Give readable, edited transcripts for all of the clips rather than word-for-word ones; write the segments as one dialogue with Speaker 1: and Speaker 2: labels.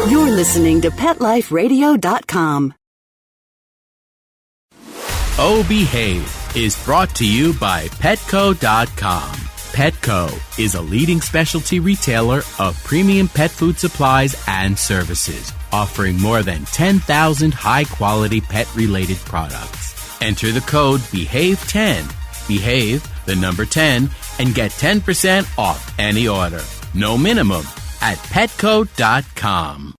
Speaker 1: You're listening to PetLifeRadio.com.
Speaker 2: Oh Behave is brought to you by Petco.com. Petco is a leading specialty retailer of premium pet food supplies and services, offering more than 10,000 high-quality pet-related products. Enter the code BEHAVE10, Behave, the number 10, and get 10% off any order. No minimum at Petco.com.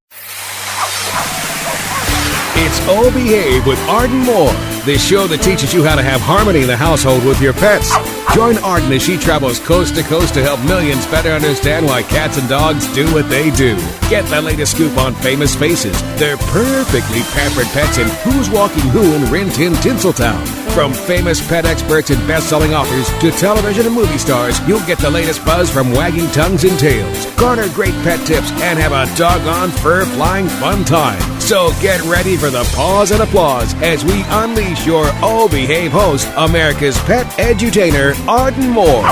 Speaker 3: It's Oh Behave with Arden Moore, the show that teaches you how to have harmony in the household with your pets. Join Arden as she travels coast to coast to help millions better understand why cats and dogs do what they do. Get the latest scoop on famous faces, their perfectly pampered pets, and who's walking who in Rin Tin Tinseltown. From famous pet experts and best-selling authors to television and movie stars, you'll get the latest buzz from wagging tongues and tails. Garner great pet tips and have a doggone fur-flying fun time. So get ready for the pause and applause as we unleash your Oh Behave host, America's pet edutainer, Arden Moore.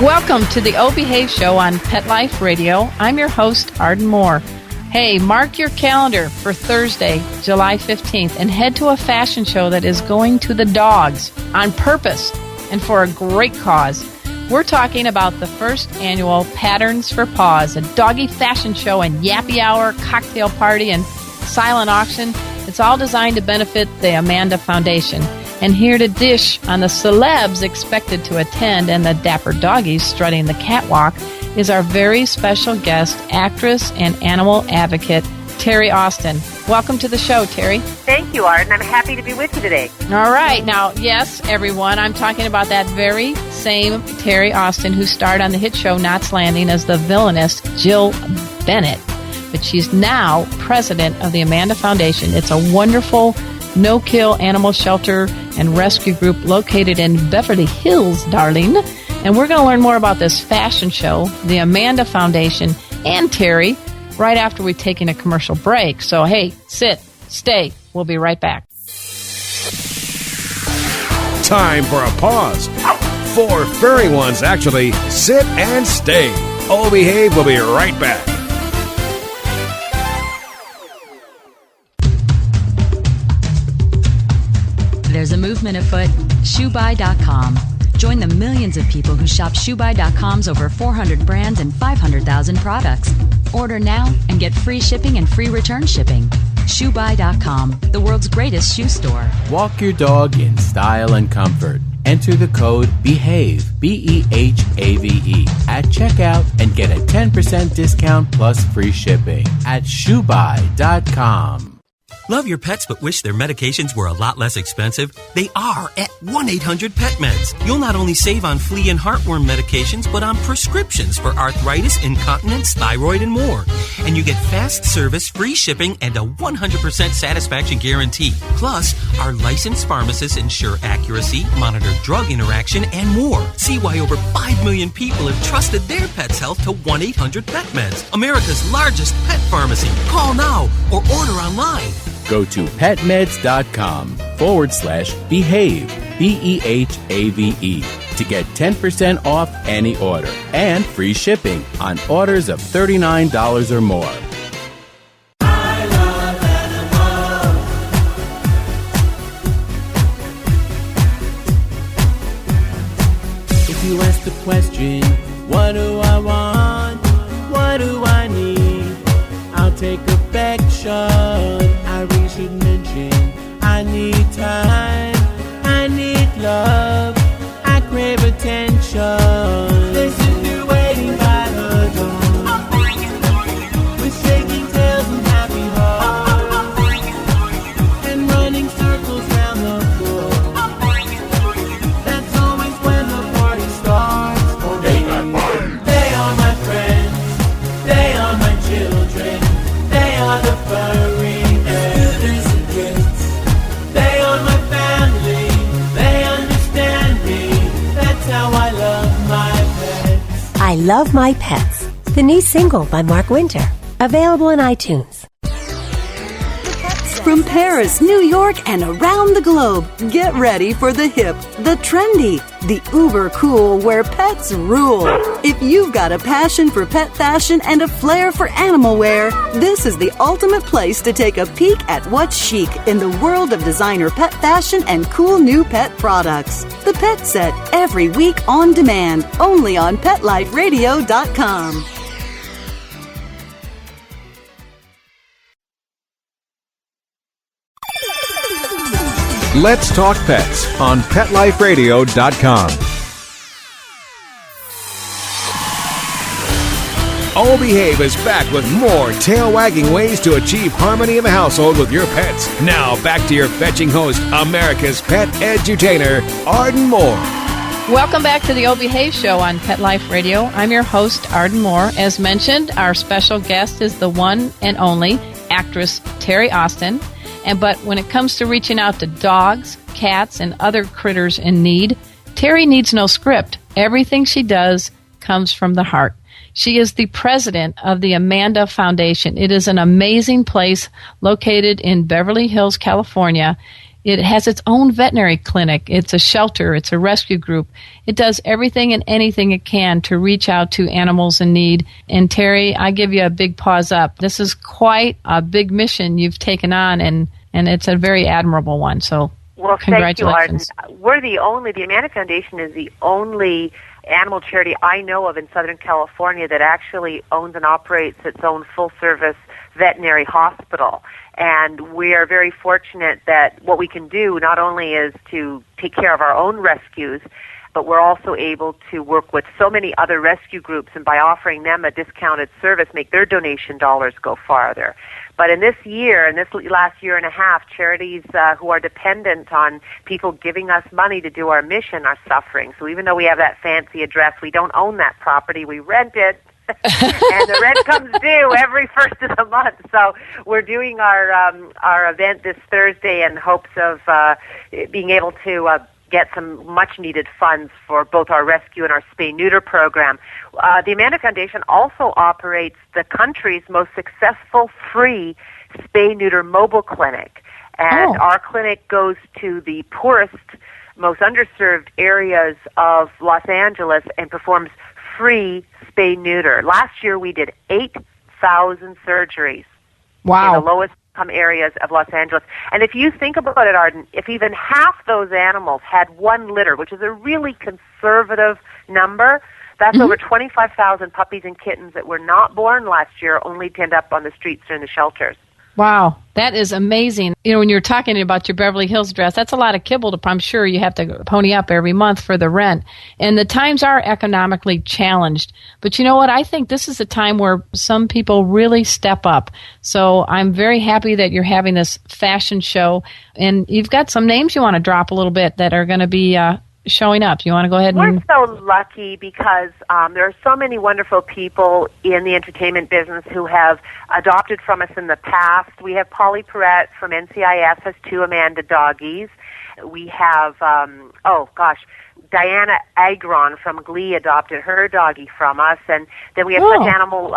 Speaker 4: Welcome to the Oh Behave Show on Pet Life Radio. I'm your host, Arden Moore. Hey, mark your calendar for Thursday, July 15th, and head to a fashion show that is going to the dogs on purpose and for a great cause. We're talking about the first annual Patterns for Paws, a doggy fashion show and yappy hour, cocktail party, and silent auction. It's all designed to benefit the Amanda Foundation. And here to dish on the celebs expected to attend and the dapper doggies strutting the catwalk is our very special guest, actress and animal advocate, Terry Austin. Welcome to the show, Terry.
Speaker 5: Thank you, Arden. I'm happy to be with you today.
Speaker 4: All right. Now, yes, everyone, I'm talking about that very same Terry Austin who starred on the hit show Knots Landing as the villainess Jill Bennett. But she's now president of the Amanda Foundation. It's a wonderful no-kill animal shelter and rescue group located in Beverly Hills, darling. And we're going to learn more about this fashion show, the Amanda Foundation, and Terry right after we've taken a commercial break. So, hey, sit, stay. We'll be right back.
Speaker 3: Time for a pause. 4 furry ones, actually. Sit and stay. Oh Behave will be right back.
Speaker 6: There's a movement afoot. ShoeBuy.com. Join the millions of people who shop ShoeBuy.com's over 400 brands and 500,000 products. Order now and get free shipping and free return shipping. ShoeBuy.com, the world's greatest shoe store.
Speaker 2: Walk your dog in style and comfort. Enter the code BEHAVE, B-E-H-A-V-E, at checkout and get a 10% discount plus free shipping at ShoeBuy.com.
Speaker 7: Love your pets but wish their medications were a lot less expensive? They are at 1-800-PET-MEDS. You'll not only save on flea and heartworm medications, but on prescriptions for arthritis, incontinence, thyroid, and more. And you get fast service, free shipping, and a 100% satisfaction guarantee. Plus, our licensed pharmacists ensure accuracy, monitor drug interaction, and more. See why over 5 million people have trusted their pet's health to 1-800-PET-MEDS, America's largest pet pharmacy. Call now or order online.
Speaker 2: Go to petmeds.com/behave, B-E-H-A-V-E, to get 10% off any order and free shipping on orders of $39 or more.
Speaker 8: I love animals. If you ask the question, what do I want? What do I need? I'll take affection. We should mention I need time, I need love, I crave attention. Listen to waiting by the door, with shaking tails and happy hearts, and running circles round the floor. That's always when the party starts. Oh, they are my friends, they are my children, they are the furry.
Speaker 9: I Love My Pets, the new single by Mark Winter, available in iTunes.
Speaker 10: The Pet
Speaker 1: From Paris, New York, and around the globe, get ready for the hip, the trendy, the uber cool where pets rule. If you've got a passion for pet fashion and a flair for animal wear, this is the ultimate place to take a peek at what's chic in the world of designer pet fashion and cool new pet products. The Pet Set, every week on demand, only on PetLifeRadio.com.
Speaker 3: Let's Talk Pets on PetLifeRadio.com. Oh Behave is back with more tail-wagging ways to achieve harmony in the household with your pets. Now, back to your fetching host, America's pet edutainer, Arden Moore.
Speaker 4: Welcome back to the O Behave Show on Pet Life Radio. I'm your host, Arden Moore. As mentioned, our special guest is the one and only actress Terry Austin. But when it comes to reaching out to dogs, cats, and other critters in need, Terry needs no script. Everything she does comes from the heart. She is the president of the Amanda Foundation. It is an amazing place located in Beverly Hills, California. It has its own veterinary clinic. It's a shelter. It's a rescue group. It does everything and anything it can to reach out to animals in need. And Terry, I give you a big paws up. This is quite a big mission you've taken on, and it's a very admirable one. So,
Speaker 5: well, congratulations. Thank you, Arden. The Amanda Foundation is the only animal charity I know of in Southern California that actually owns and operates its own full-service veterinary hospital. And we are very fortunate that what we can do not only is to take care of our own rescues, but we're also able to work with so many other rescue groups, and by offering them a discounted service, make their donation dollars go farther. But in this last year and a half, charities who are dependent on people giving us money to do our mission are suffering. So even though we have that fancy address, we don't own that property, we rent it. And the rent comes due every first of the month. So we're doing our event this Thursday in hopes of being able to get some much-needed funds for both our rescue and our spay-neuter program. The Amanda Foundation also operates the country's most successful free spay-neuter mobile clinic. And our clinic goes to the poorest, most underserved areas of Los Angeles and performs free spay-neuter. Last year we did 8,000 surgeries in the lowest income areas of Los Angeles. And if you think about it, Arden, if even half those animals had one litter, which is a really conservative number, that's over 25,000 puppies and kittens that were not born last year, only to end up on the streets or in the shelters.
Speaker 4: Wow, that is amazing. You know, when you're talking about your Beverly Hills address, that's a lot of kibble to, I'm sure you have to pony up every month for the rent. And the times are economically challenged. But you know what? I think this is a time where some people really step up. So I'm very happy that you're having this fashion show. And you've got some names you want to drop a little bit that are going to be showing up. You want to go ahead and...
Speaker 5: We're so lucky because there are so many wonderful people in the entertainment business who have adopted from us in the past. We have Polly Perrette from NCIS, has 2 Amanda doggies. We have, Diana Agron from Glee adopted her doggie from us, and then we have such animal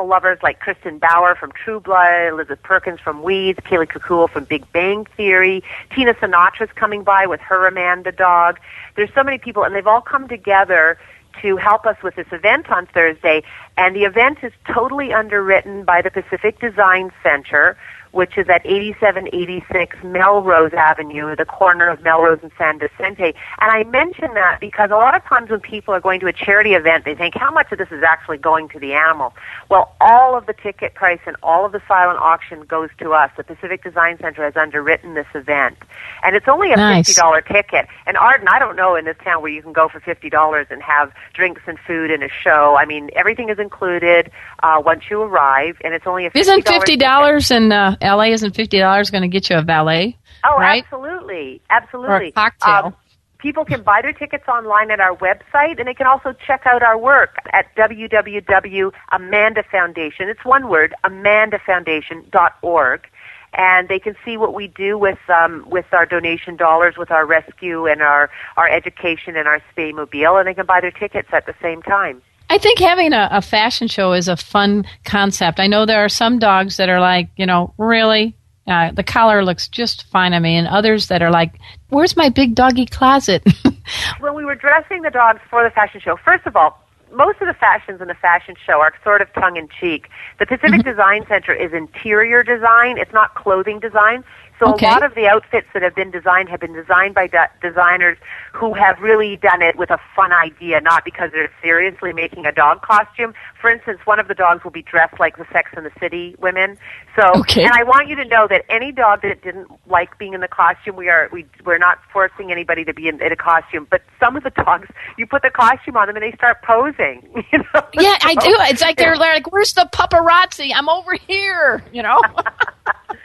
Speaker 5: lovers like Kristen Bauer from True Blood, Elizabeth Perkins from Weeds, Kaylee Kukul from Big Bang Theory, Tina Sinatra's coming by with her Amanda dog. There's so many people, and they've all come together to help us with this event on Thursday, and the event is totally underwritten by the Pacific Design Center, which is at 8786 Melrose Avenue, the corner of Melrose and San Vicente. And I mention that because a lot of times when people are going to a charity event, they think, how much of this is actually going to the animal? Well, all of the ticket price and all of the silent auction goes to us. The Pacific Design Center has underwritten this event. And it's only a $50 ticket. And Arden, I don't know in this town where you can go for $50 and have drinks and food and a show. I mean, everything is included once you arrive, and it's only a $50
Speaker 4: Isn't $50 in LA, isn't $50 going to get you a valet?
Speaker 5: Oh,
Speaker 4: right?
Speaker 5: Absolutely.
Speaker 4: Or a cocktail.
Speaker 5: People can buy their tickets online at our website, and they can also check out our work at www.amandafoundation. It's one word, amandafoundation.org. And they can see what we do with our donation dollars, with our rescue and our education and our spay-mobile, and they can buy their tickets at the same time.
Speaker 4: I think having a fashion show is a fun concept. I know there are some dogs that are like, really? The collar looks just fine on me, and others that are like, where's my big doggy closet?
Speaker 5: When we were dressing the dogs for the fashion show, first of all, most of the fashions in the fashion show are sort of tongue-in-cheek. The Pacific Design Center is interior design. It's not clothing design. So a lot of the outfits that have been designed by designers who have really done it with a fun idea, not because they're seriously making a dog costume. For instance, one of the dogs will be dressed like the Sex and the City women. So, and I want you to know that any dog that didn't like being in the costume, we're not forcing anybody to be in a costume. But some of the dogs, you put the costume on them and they start posing. You know?
Speaker 4: Yeah, I do. It's like they're like, "Where's the paparazzi? I'm over here." You know.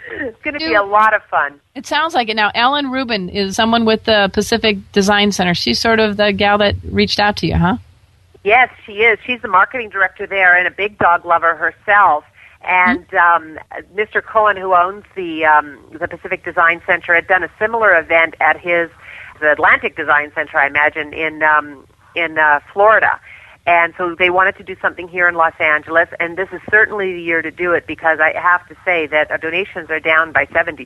Speaker 5: It's going to be a lot of fun.
Speaker 4: It sounds like it. Now, Ellen Rubin is someone with the Pacific Design Center. She's sort of the gal that reached out to you, huh?
Speaker 5: Yes, she is. She's the marketing director there and a big dog lover herself. And Mr. Cohen, who owns the Pacific Design Center, had done a similar event at the Atlantic Design Center, I imagine, in Florida. And so they wanted to do something here in Los Angeles, and this is certainly the year to do it because I have to say that our donations are down by 70%.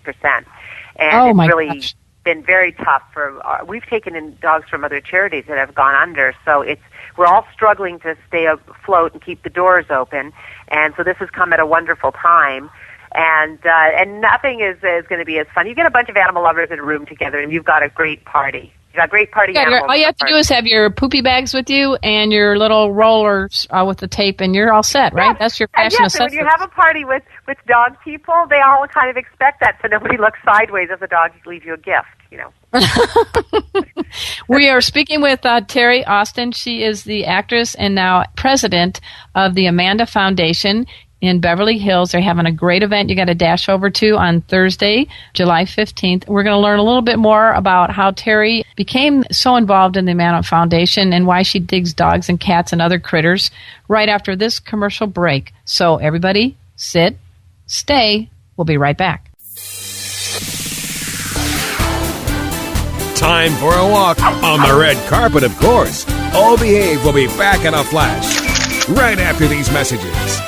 Speaker 5: And it's really been very tough we've taken in dogs from other charities that have gone under, so we're all struggling to stay afloat and keep the doors open. And so this has come at a wonderful time. And nothing is going to be as fun. You get a bunch of animal lovers in a room together, and you've got a great party. You got a great party.
Speaker 4: All you have to do is have your poopy bags with you and your little rollers with the tape, and you're all set, right? That's your fashion accessories.
Speaker 5: When you have a party with dog people, they all kind of expect that, so nobody looks sideways if the dog leaves you a gift, you know.
Speaker 4: We are speaking with Terry Austin. She is the actress and now president of the Amanda Foundation in Beverly Hills. They're having a great event you got to dash over to on Thursday, July 15th. We're going to learn a little bit more about how Terry became so involved in the Amanda Foundation and why she digs dogs and cats and other critters right after this commercial break. So everybody, sit, stay. We'll be right back.
Speaker 3: Time for a walk on the red carpet, of course. Oh Behave will be back in a flash right after these messages.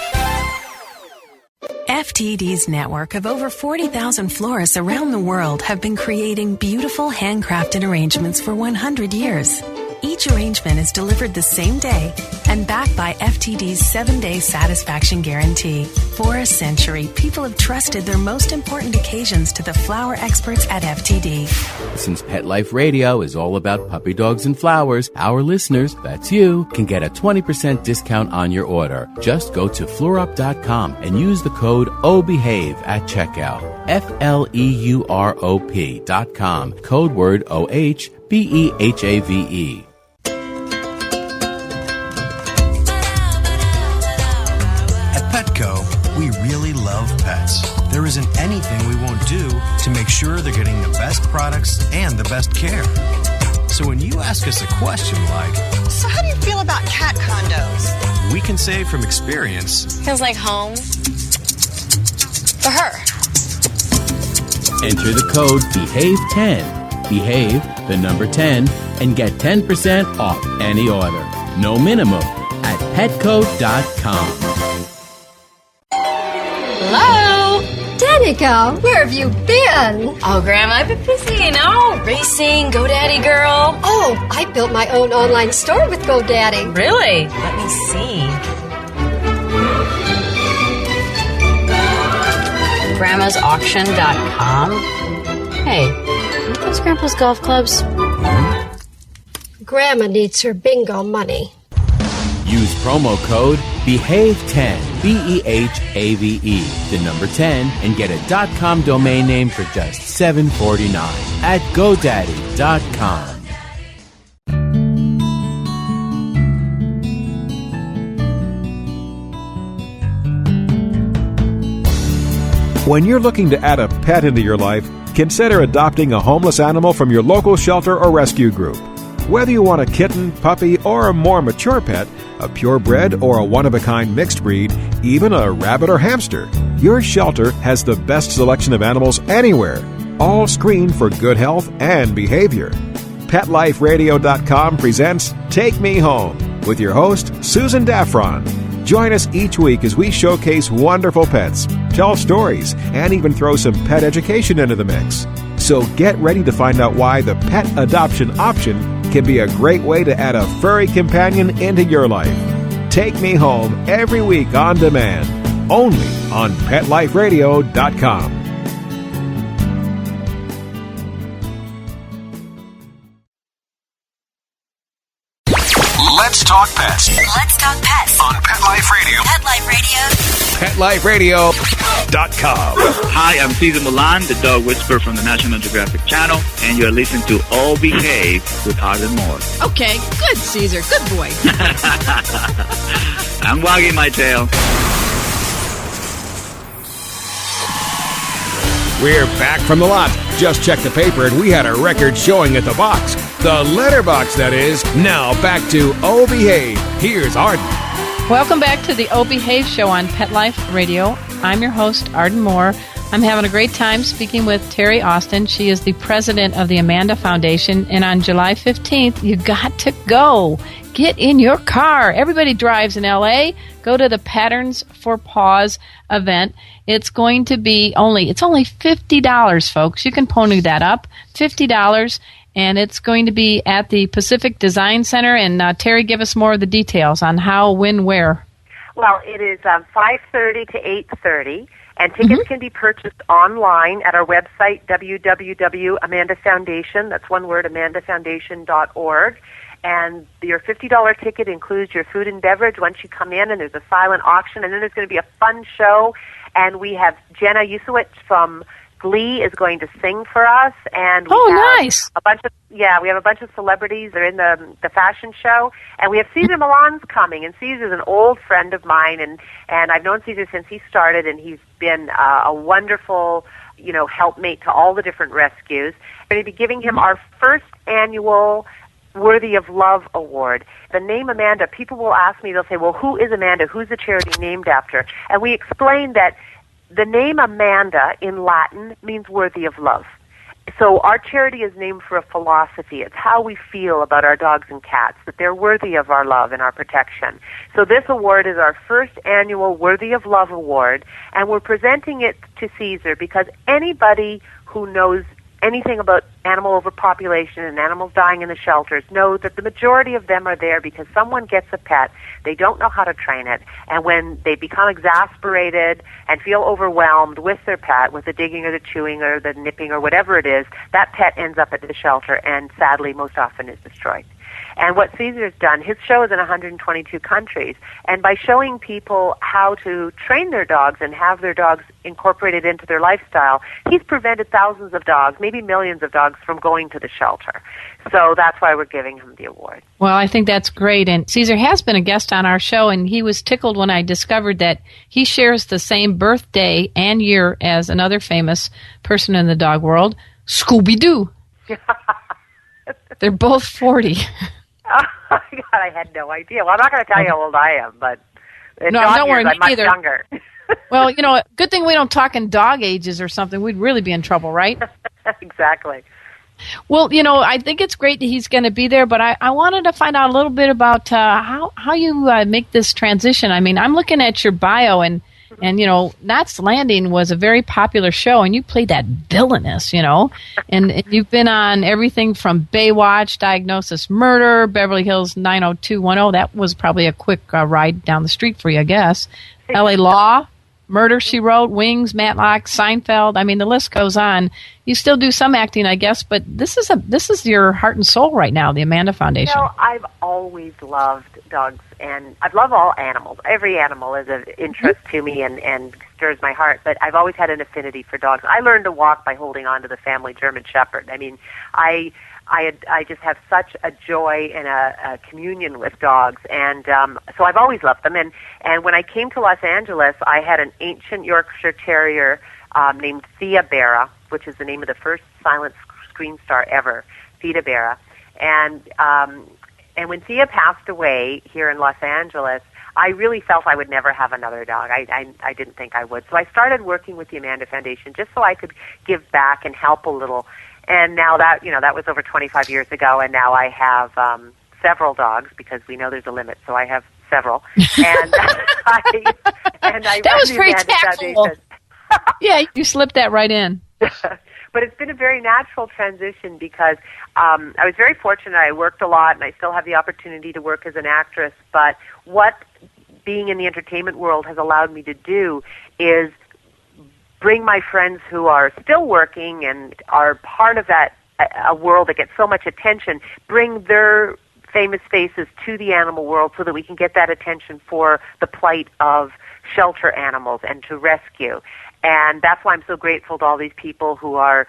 Speaker 10: FTD's network of over 40,000 florists around the world have been creating beautiful handcrafted arrangements for 100 years. Each arrangement is delivered the same day and backed by FTD's 7-day satisfaction guarantee. For a century, people have trusted their most important occasions to the flower experts at FTD.
Speaker 2: Since Pet Life Radio is all about puppy dogs and flowers, our listeners, that's you, can get a 20% discount on your order. Just go to fleurop.com and use the code OBEHAVE at checkout. FLEUROP.com. Code word OHBEHAVE.
Speaker 11: We really love pets. There isn't anything we won't do to make sure they're getting the best products and the best care. So when you ask us a question like,
Speaker 12: so how do you feel about cat condos?
Speaker 11: We can say from experience,
Speaker 12: feels like home for her.
Speaker 2: Enter the code BEHAVE10, behave, the number 10, and get 10% off any order. No minimum at petco.com.
Speaker 13: Hello? Danica, where have you been?
Speaker 12: Oh, Grandma, I've been busy, racing, GoDaddy girl.
Speaker 13: Oh, I built my own online store with GoDaddy.
Speaker 12: Really? Let me see. Grandma'sAuction.com. Hey, are those Grandpa's golf clubs?
Speaker 13: Grandma needs her bingo money.
Speaker 2: Use promo code BEHAVE10, BEHAVE, the number 10, and get a .com domain name for just $7.49 at GoDaddy.com.
Speaker 3: When you're looking to add a pet into your life, consider adopting a homeless animal from your local shelter or rescue group. Whether you want a kitten, puppy, or a more mature pet, a purebred or a one-of-a-kind mixed breed, even a rabbit or hamster, your shelter has the best selection of animals anywhere, all screened for good health and behavior. PetLifeRadio.com presents Take Me Home with your host, Susan Daffron. Join us each week as we showcase wonderful pets, tell stories, and even throw some pet education into the mix. So get ready to find out why the pet adoption option can be a great way to add a furry companion into your life. Take Me Home every week on demand, only on PetLifeRadio.com. Let's talk pets.
Speaker 9: Let's talk pets
Speaker 3: On Pet Life Radio.
Speaker 9: Pet Life Radio.
Speaker 3: PetLifeRadio.com.
Speaker 14: Hi, I'm Cesar Milan, the dog whisperer from the National Geographic Channel, and you're listening to All Behave with Arden Moore.
Speaker 15: Okay, good, Caesar. Good boy.
Speaker 14: I'm wagging my tail.
Speaker 3: We're back from the lot. Just checked the paper and we had a record showing at the box. The letterbox, that is. Now back to Oh Behave. Here's Arden.
Speaker 4: Welcome back to the Oh Behave show on Pet Life Radio. I'm your host, Arden Moore. I'm having a great time speaking with Terry Austin. She is the president of the Amanda Foundation. And on July 15th, you got to go. Get in your car. Everybody drives in L.A. Go to the Patterns for Paws event. It's going to be it's only $50, folks. You can pony that up. $50. And it's going to be at the Pacific Design Center. And Terry, give us more of the details on how, when, where.
Speaker 5: Well, it is 5:30 to 8:30. And tickets can be purchased online at our website, www.amandafoundation. That's one word, amandafoundation.org. And your $50 ticket includes your food and beverage once you come in, and there's a silent auction, and then there's going to be a fun show. And we have Jenna Usowicz from Glee is going to sing for us, and we have
Speaker 4: nice.
Speaker 5: we have a bunch of celebrities. They're in the fashion show, and we have Cesar Milan's coming, and Cesar's an old friend of mine, and I've known Cesar since he started, and he's been a wonderful, helpmate to all the different rescues. We're going to be giving him our first annual Worthy of Love Award. The name Amanda, people will ask me, they'll say, well, who is Amanda? Who's the charity named after? And we explain that the name Amanda in Latin means worthy of love. So our charity is named for a philosophy. It's how we feel about our dogs and cats, that they're worthy of our love and our protection. So this award is our first annual Worthy of Love Award, and we're presenting it to Cesar because anybody who knows anything about animal overpopulation and animals dying in the shelters know that the majority of them are there because someone gets a pet, they don't know how to train it, and when they become exasperated and feel overwhelmed with their pet, with the digging or the chewing or the nipping or whatever it is, that pet ends up at the shelter and sadly most often is destroyed. And what Cesar's done, his show is in 122 countries, and by showing people how to train their dogs and have their dogs incorporated into their lifestyle, he's prevented thousands of dogs, maybe millions of dogs, from going to the shelter. So that's why we're giving him the award.
Speaker 4: Well, I think that's great. And Cesar has been a guest on our show, and he was tickled when I discovered that he shares the same birthday and year as another famous person in the dog world, Scooby-Doo. They're both 40.
Speaker 5: Oh, my God, I had no idea. Well, I'm not going to tell you how old I am, but
Speaker 4: no, don't worry, me
Speaker 5: I'm much
Speaker 4: neither.
Speaker 5: Younger.
Speaker 4: Well, good thing we don't talk in dog ages or something. We'd really be in trouble, right?
Speaker 5: Exactly.
Speaker 4: Well, I think it's great that he's going to be there, but I wanted to find out a little bit about how you make this transition. I mean, I'm looking at your bio, and Knots Landing was a very popular show, and you played that villainess, and you've been on everything from Baywatch, Diagnosis Murder, Beverly Hills 90210. That was probably a quick ride down the street for you, I guess. L.A. Law, Murder, She Wrote, Wings, Matlock, Seinfeld. I mean, the list goes on. You still do some acting, I guess, but this is your heart and soul right now, the Amanda Foundation.
Speaker 5: I've always loved dogs, and I love all animals. Every animal is of interest to me and stirs my heart, but I've always had an affinity for dogs. I learned to walk by holding on to the family German Shepherd. I mean, I just have such a joy and a communion with dogs, and so I've always loved them. And when I came to Los Angeles, I had an ancient Yorkshire Terrier named Thea Berra, which is the name of the first silent screen star ever, Thea Berra. And when Thea passed away here in Los Angeles, I really felt I would never have another dog. I didn't think I would. So I started working with the Amanda Foundation just so I could give back and help a little. And now that was over 25 years ago, and now I have several dogs because we know there's a limit. So I have several. And I
Speaker 4: that was very
Speaker 5: Amanda
Speaker 4: tactful.
Speaker 5: Foundation.
Speaker 4: Yeah, you slipped that right in.
Speaker 5: But it's been a very natural transition because I was very fortunate. I worked a lot, and I still have the opportunity to work as an actress. But what being in the entertainment world has allowed me to do is bring my friends who are still working and are part of that a world that gets so much attention, bring their famous faces to the animal world so that we can get that attention for the plight of shelter animals and to rescue. And that's why I'm so grateful to all these people who are,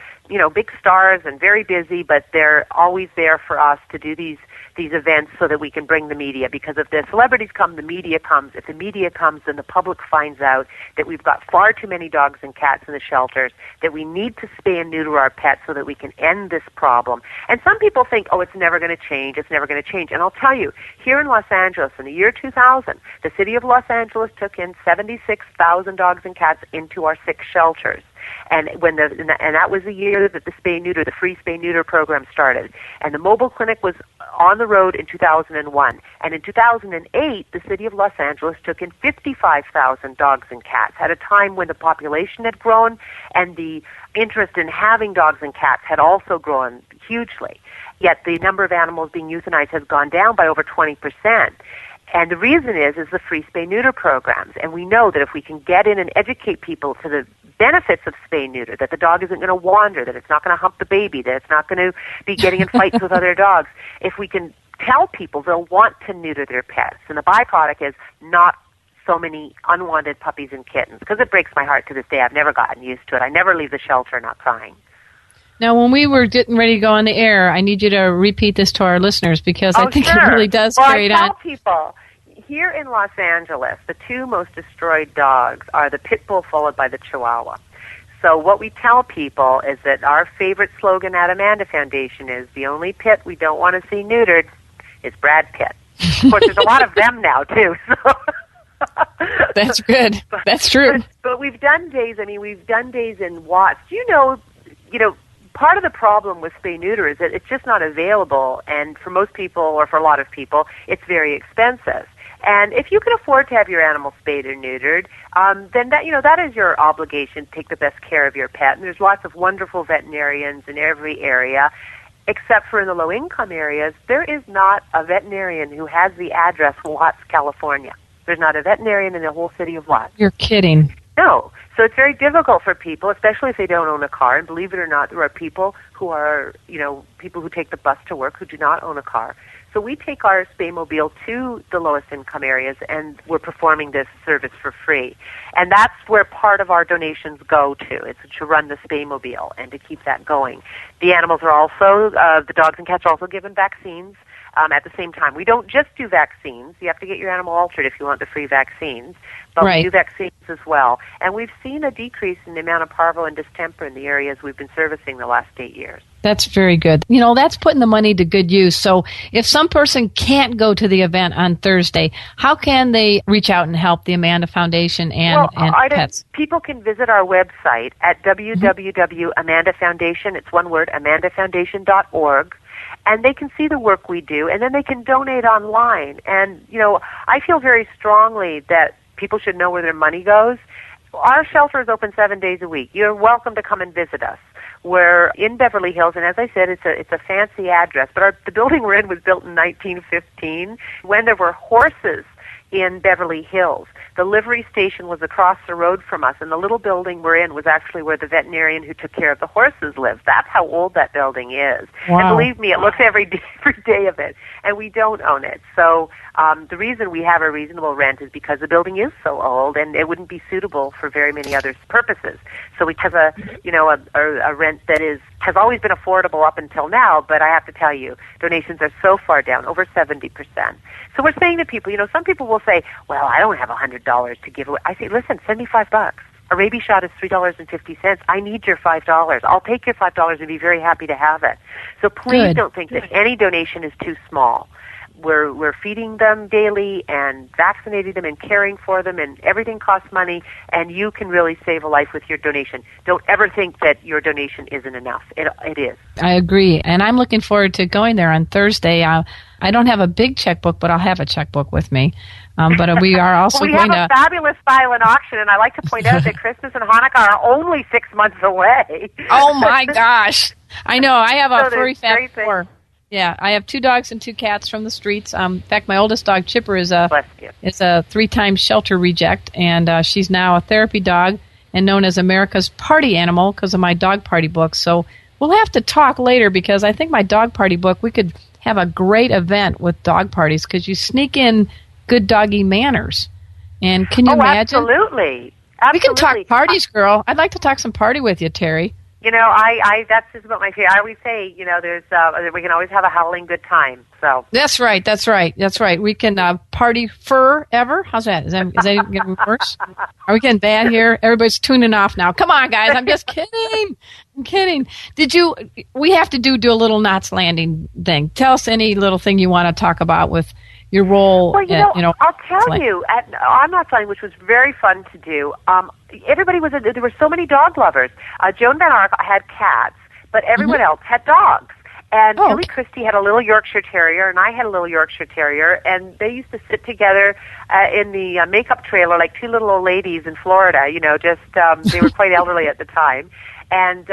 Speaker 5: big stars and very busy, but they're always there for us to do these events so that we can bring the media. Because if the celebrities come, the media comes. If the media comes, then the public finds out that we've got far too many dogs and cats in the shelters, that we need to spay and neuter our pets so that we can end this problem. And some people think, it's never going to change, it's never going to change. And I'll tell you, here in Los Angeles in the year 2000, the city of Los Angeles took in 76,000 dogs and cats into our 6 shelters. And that was the year that the free spay-neuter program started. And the mobile clinic was on the road in 2001. And in 2008, the city of Los Angeles took in 55,000 dogs and cats at a time when the population had grown and the interest in having dogs and cats had also grown hugely. Yet the number of animals being euthanized has gone down by over 20%. And the reason is the free spay-neuter programs. And we know that if we can get in and educate people to the benefits of spay-neuter, that the dog isn't going to wander, that it's not going to hump the baby, that it's not going to be getting in fights with other dogs, if we can tell people, they'll want to neuter their pets. And the byproduct is not so many unwanted puppies and kittens, because it breaks my heart to this day. I've never gotten used to it. I never leave the shelter not crying.
Speaker 4: Now, when we were getting ready to go on the air, I need you to repeat this to our listeners because I think it really does create
Speaker 5: I tell people, here in Los Angeles, the 2 most destroyed dogs are the pit bull followed by the Chihuahua. So what we tell people is that our favorite slogan at Amanda Foundation is, the only pit we don't want to see neutered is Brad Pitt. Of course, there's a lot of them now, too. So.
Speaker 4: That's good. That's true.
Speaker 5: But we've done days, we've done days in Watts. You know, part of the problem with spay-neuter is that it's just not available, and for most people, or for a lot of people, it's very expensive. And if you can afford to have your animal spayed or neutered, then that is your obligation to take the best care of your pet. And there's lots of wonderful veterinarians in every area, except for in the low-income areas. There is not a veterinarian who has the address Watts, California. There's not a veterinarian in the whole city of Watts.
Speaker 4: You're kidding.
Speaker 5: No. So it's very difficult for people, especially if they don't own a car. And believe it or not, there are people who are, people who take the bus to work who do not own a car. So we take our Spaymobile to the lowest income areas, and we're performing this service for free. And that's where part of our donations go to. It's to run the Spaymobile and to keep that going. The animals are also, the dogs and cats are also given vaccines at the same time. We don't just do vaccines. You have to get your animal altered if you want the free vaccines. But we do vaccines as well. And we've seen a decrease in the amount of parvo and distemper in the areas we've been servicing the last 8 years.
Speaker 4: That's very good. That's putting the money to good use. So if some person can't go to the event on Thursday, how can they reach out and help the Amanda Foundation and pets?
Speaker 5: People can visit our website at www.amandafoundation, it's one word, amandafoundation.org. And they can see the work we do, and then they can donate online. And, I feel very strongly that people should know where their money goes. Our shelter is open 7 days a week. You're welcome to come and visit us. We're in Beverly Hills, and as I said, it's a fancy address. But the building we're in was built in 1915 when there were horses in Beverly Hills. The livery station was across the road from us, and the little building we're in was actually where the veterinarian who took care of the horses lived. That's how old that building is.
Speaker 4: Wow.
Speaker 5: And believe me, it looks every day of it, and we don't own it. So the reason we have a reasonable rent is because the building is so old, and it wouldn't be suitable for very many other purposes. So we have a rent that has always been affordable up until now, but I have to tell you, donations are so far down, over 70%. So we're saying to people, some people will say, well, I don't have $100 to give away. I say, listen, send me $5. A rabies shot is $3.50. I need your $5. I'll take your $5 and be very happy to have it. So please don't think that any donation is too small. we're feeding them daily and vaccinating them and caring for them, and everything costs money, and you can really save a life with your donation. Don't ever think that your donation isn't enough. It is.
Speaker 4: I agree, and I'm looking forward to going there on Thursday. I don't have a big checkbook, but I'll have a checkbook with me. But we are also
Speaker 5: well, we
Speaker 4: going to...
Speaker 5: We have a fabulous silent auction, and I like to point out that Christmas and Hanukkah are only 6 months away.
Speaker 4: Oh, my gosh. I know. I have a furry fat four. Yeah, I have 2 dogs and 2 cats from the streets. In fact, my oldest dog, Chipper, is a 3-time shelter reject, and she's now a therapy dog and known as America's party animal because of my dog party book. So we'll have to talk later because I think my dog party book, we could have a great event with dog parties because you sneak in good doggy manners. And can you imagine?
Speaker 5: Absolutely.
Speaker 4: We can talk parties, girl. I'd like to talk some party with you, Terry.
Speaker 5: You know, I that's just about my favorite. I always say, you know, there's we can always have a howling good time. So
Speaker 4: that's right. We can party forever. How's that? Is that getting worse? Are we getting bad here? Everybody's tuning off now. Come on, guys. I'm just kidding. I'm kidding. We have to do a little Knots Landing thing. Tell us any little thing you want to talk about with your role.
Speaker 5: Well, I'll tell you, on Knots Landing, which was very fun to do, everybody there were so many dog lovers. Joan Van Ark had cats, but everyone else had dogs. And Billy Christie had a little Yorkshire Terrier, and I had a little Yorkshire Terrier, and they used to sit together in the makeup trailer like 2 little old ladies in Florida, you know, just they were quite elderly at the time. And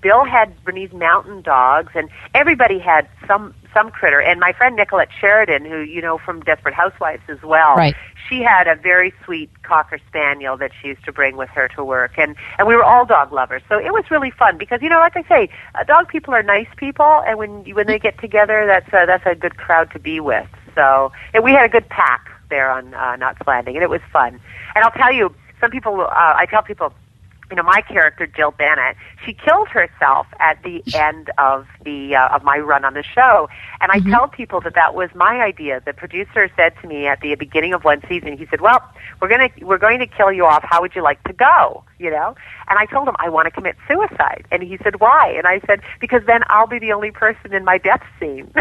Speaker 5: Bill had Bernese Mountain Dogs, and everybody had some critter. And my friend Nicolette Sheridan, who you know from Desperate Housewives as well,
Speaker 4: right.
Speaker 5: She had a very sweet Cocker Spaniel that she used to bring with her to work. And we were all dog lovers. So it was really fun because, you know, like I say, dog people are nice people, and when they get together, that's a good crowd to be with. So and we had a good pack there on Knots Landing, and it was fun. And I'll tell you, some people, I tell people, you know, my character, Jill Bennett, she killed herself at the end of of my run on the show. And I tell people that was my idea. The producer said to me at the beginning of one season, he said, well, we're going to kill you off. How would you like to go? You know? And I told him, I want to commit suicide. And he said, why? And I said, because then I'll be the only person in my death scene.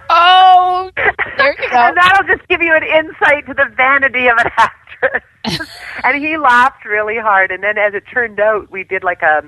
Speaker 4: Oh, there you go.
Speaker 5: And that'll just give you an insight to the vanity of an actress. And he laughed really hard. And then as it turned out, we did like a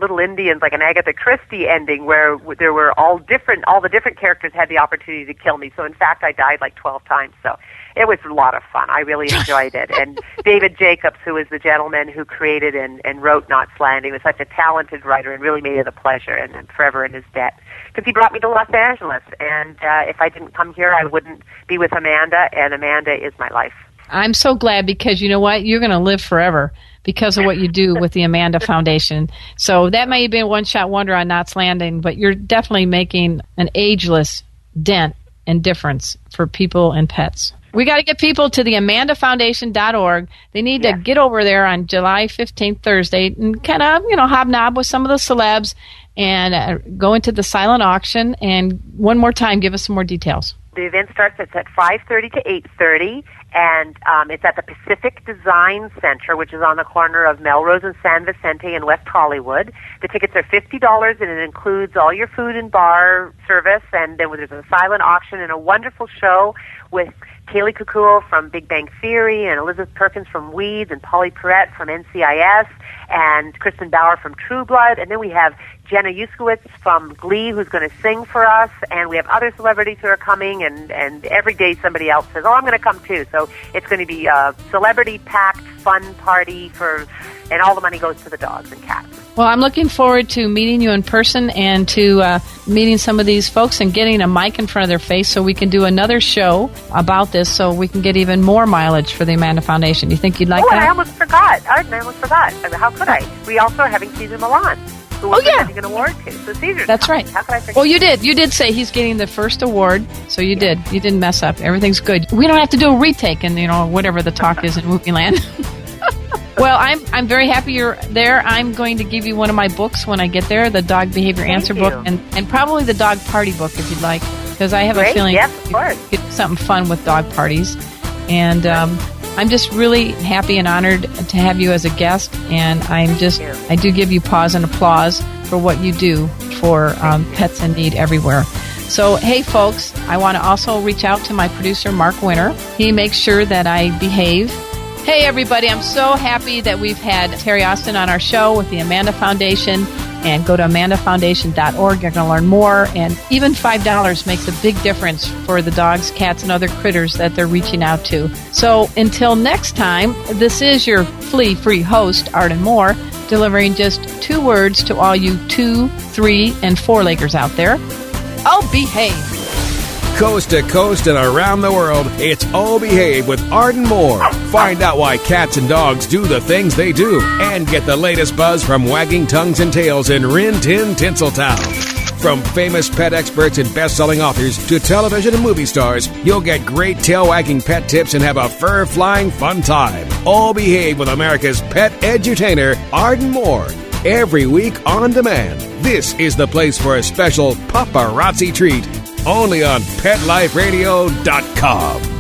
Speaker 5: Little Indians, like an Agatha Christie ending where there were all the different characters had the opportunity to kill me. So in fact, I died like 12 times. So it was a lot of fun. I really enjoyed it. And David Jacobs, who is the gentleman who created and wrote Knots Landing, was such a talented writer and really made it a pleasure, and I'm forever in his debt. Because he brought me to Los Angeles, and if I didn't come here, I wouldn't be with Amanda, and Amanda is my life.
Speaker 4: I'm so glad because you know what? You're going to live forever because of what you do with the Amanda Foundation. So that may have been a one-shot wonder on Knots Landing, but you're definitely making an ageless dent and difference for people and pets. We got to get people to the amandafoundation.org. They need to get over there on July 15th, Thursday, and kind of, you know, hobnob with some of the celebs and go into the silent auction. And one more time, give us some more details.
Speaker 5: The event starts at 5:30 to 8:30, and it's at the Pacific Design Center, which is on the corner of Melrose and San Vicente in West Hollywood. The tickets are $50, and it includes all your food and bar service, and then there's a silent auction and a wonderful show with Kaylee Kukuo from Big Bang Theory and Elizabeth Perkins from Weeds and Polly Perrette from NCIS and Kristen Bauer from True Blood. And then we have Jenna Yuskowitz from Glee who's going to sing for us. And we have other celebrities who are coming. And every day somebody else says, oh, I'm going to come too. So it's going to be a celebrity-packed, fun party and all the money goes to the dogs and cats.
Speaker 4: Well, I'm looking forward to meeting you in person and to meeting some of these folks and getting a mic in front of their face so we can do another show about this so we can get even more mileage for the Amanda Foundation. Do you think you'd like that?
Speaker 5: I almost forgot. I almost forgot. How could I? We also are having Cesar Millan, who we're presenting an award to. So Cesar's
Speaker 4: That's
Speaker 5: coming.
Speaker 4: right.
Speaker 5: How could I forget?
Speaker 4: Well, you did. You did say he's getting the first award, so you did. You didn't mess up. Everything's good. We don't have to do a retake and, you know, whatever the talk is in Movie Land. Well, I'm very happy you're there. I'm going to give you one of my books when I get there, the Dog Behavior Answer book, and probably the Dog Party book if you'd like, because I have a feeling
Speaker 5: yes, of course.
Speaker 4: you get something fun with dog parties. And I'm just really happy and honored to have you as a guest, and I do give you pause and applause for what you do for pets in need everywhere. So, hey, folks, I want to also reach out to my producer, Mark Winter. He makes sure that I behave. Hey, everybody, I'm so happy that we've had Terry Austin on our show with the Amanda Foundation. And go to amandafoundation.org. You're going to learn more. And even $5 makes a big difference for the dogs, cats, and other critters that they're reaching out to. So until next time, this is your flea-free host, Arden Moore, delivering just 2 words to all you 2, 3, and 4-leggers out there. Oh, behave.
Speaker 3: Coast to coast and around the world, it's Oh Behave with Arden Moore. Find out why cats and dogs do the things they do and get the latest buzz from wagging tongues and tails in Rin Tin Tinseltown. From famous pet experts and best-selling authors to television and movie stars, you'll get great tail-wagging pet tips and have a fur-flying fun time. Oh Behave with America's pet edutainer, Arden Moore. Every week on demand. This is the place for a special paparazzi treat. Only on PetLifeRadio.com.